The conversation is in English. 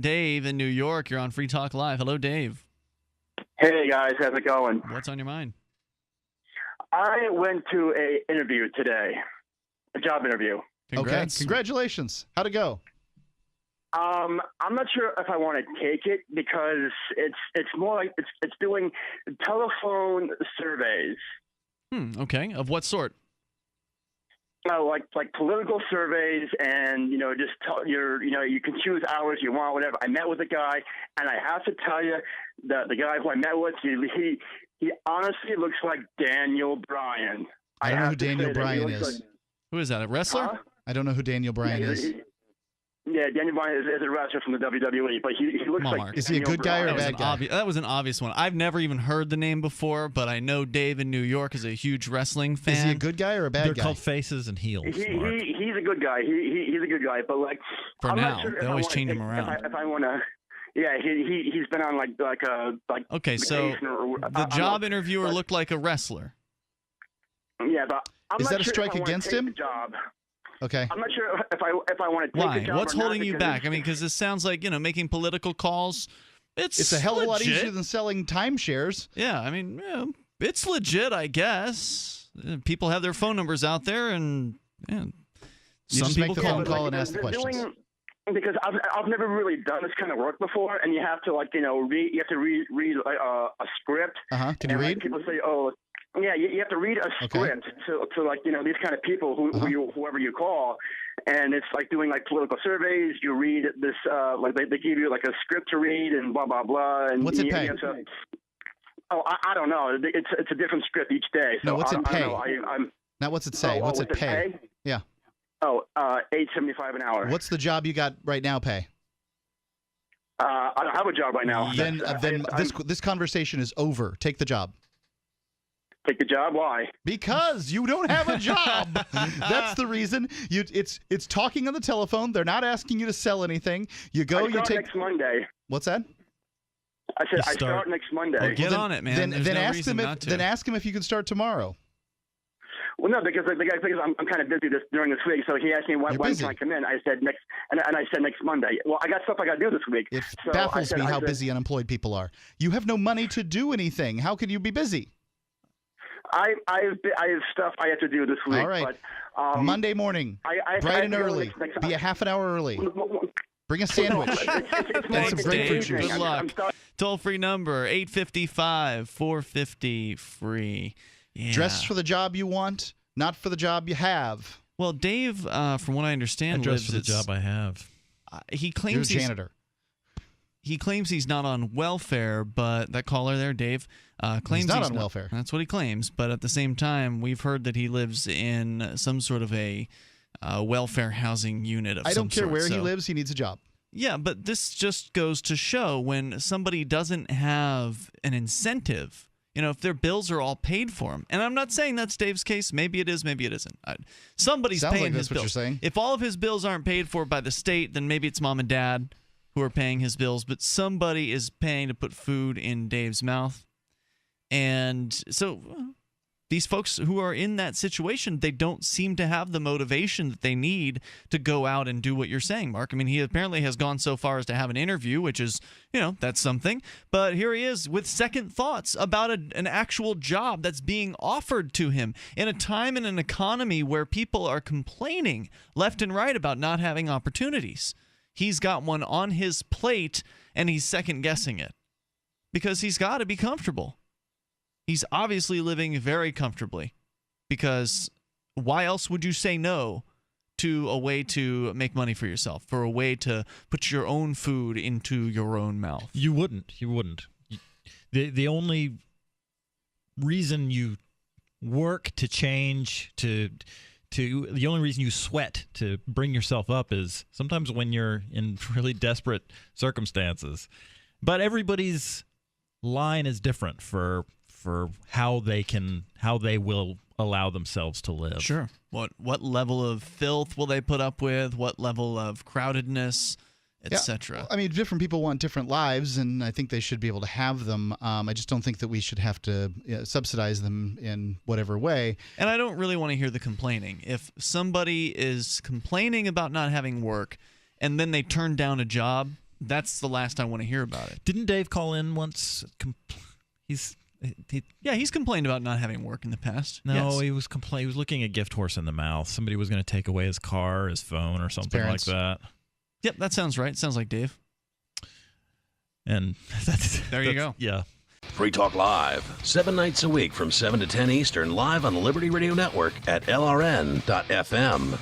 Dave in New York, you're on Free Talk Live. Hello, Dave. Hey guys, how's it going? What's on your mind? I went to a interview today, a job interview. Congrats. Okay, congratulations. How'd it go? I'm not sure if I want to take it because it's more like it's doing telephone surveys. Okay. Of what sort? Like political surveys, and just you can choose hours you want, whatever. I met with a guy, and I have to tell you, the guy who I met with, he honestly looks like Daniel Bryan. I don't know who Daniel Bryan is. Who is that? A wrestler? Huh? I don't know who Daniel Bryan is. Yeah, Daniel Bryan is a wrestler from the WWE, but he looks like. Mark. Is he a good guy or a bad guy? That was an obvious one. I've never even heard the name before, but I know Dave in New York is a huge wrestling fan. Is he a good guy or a bad They're guy? called faces and heels. He's a good guy. He's a good guy, but For I'm now, not sure they if I always wanna change him take- around. If I want to, yeah, he's been on like Okay, so vacation or the job interviewer looked like a wrestler. Yeah, but I'm Is not that a sure strike if I wanna against take him? the job. Okay. I'm not sure if I want to take Why? the job. What's or not holding you because back? I mean, because this sounds like, making political calls. It's a hell of a lot legit. easier than selling timeshares. Yeah, I mean, it's legit, I guess. People have their phone numbers out there, and You some just people make the call. phone call and Like, ask the they're questions. because I've never really done this kind of work before, and you have to read. You have to read a script. Can you and, read? People say, "Oh, yeah." You have to read a Okay. script to these kind of people whoever you call, and it's like doing like political surveys. You read this they give you like a script to read and blah blah blah. And What's it pay? I don't know. It's a different script each day. So No, what's I it don't pay? know. I'm Now, what's it say? What's it pay? Yeah. $8.75 an hour. What's the job you got right now pay? I don't have a job right now. Then this conversation is over. Take the job. Take the job? Why? Because you don't have a job. That's the reason. It's talking on the telephone. They're not asking you to sell anything. You go. I You start take. next Monday. What's that? I said You I start next Monday. Well, get then- on it, man. There's Then no ask reason them not to. then ask him if you can start tomorrow. Well, no, because the guy thinks I'm kind of busy during this week, so he asked me when busy. can I come in. I said next, and I said next Monday. Well, I got stuff I got to do this week. It So I baffles said- me I how said- busy unemployed people are. You have no money to do anything. How can you be busy? I have stuff I have to do this week. All right. But, Monday morning, I bright and have to go early. next- Be a half an hour early. Bring a No, sandwich. it's more And like some a grapefruit day juice. thing. Good I'm luck. starting- Toll-free number, 855-450-FREE. Yeah. Dress for the job you want, not for the job you have. Well, Dave, from what I understand, I dress lives for the job I have. he You're a claims janitor. he claims he's not on welfare, but that caller there, Dave, claims He's not on welfare. That's what he claims, but at the same time, we've heard that he lives in some sort of a welfare housing unit of I some don't care sort, where he so- lives. He needs a job. Yeah, but this just goes to show when somebody doesn't have an incentive, if their bills are all paid for them. And I'm not saying that's Dave's case. Maybe it is, maybe it isn't. Somebody's Sounds paying like his that's what bills. you're saying. If all of his bills aren't paid for by the state, then maybe it's mom and dad who are paying his bills, but somebody is paying to put food in Dave's mouth. And so these folks who are in that situation, they don't seem to have the motivation that they need to go out and do what you're saying, Mark. I mean, he apparently has gone so far as to have an interview, which is, that's something. But here he is with second thoughts about an actual job that's being offered to him in a time in an economy where people are complaining left and right about not having opportunities. He's got one on his plate, and he's second guessing it because he's got to be comfortable. He's obviously living very comfortably because why else would you say no to a way to make money for yourself, for a way to put your own food into your own mouth? You wouldn't. The only reason you work to change, the only reason you sweat to bring yourself up is sometimes when you're in really desperate circumstances. But everybody's line is different for how they will allow themselves to live. Sure. What level of filth will they put up with? What level of crowdedness, etc.? I mean, different people want different lives, and I think they should be able to have them. I just don't think that we should have to subsidize them in whatever way. And I don't really want to hear the complaining. If somebody is complaining about not having work and then they turn down a job, that's the last I want to hear about it. Didn't Dave call in once? He's complained about not having work in the past. No, Yes. he was looking a gift horse in the mouth. Somebody was going to take away his car, his phone, or something like parents. that. Yep, that sounds right. Sounds like Dave. And There you go. Yeah. Free Talk Live, 7 nights a week from 7 to 10 Eastern, live on the Liberty Radio Network at LRN.FM.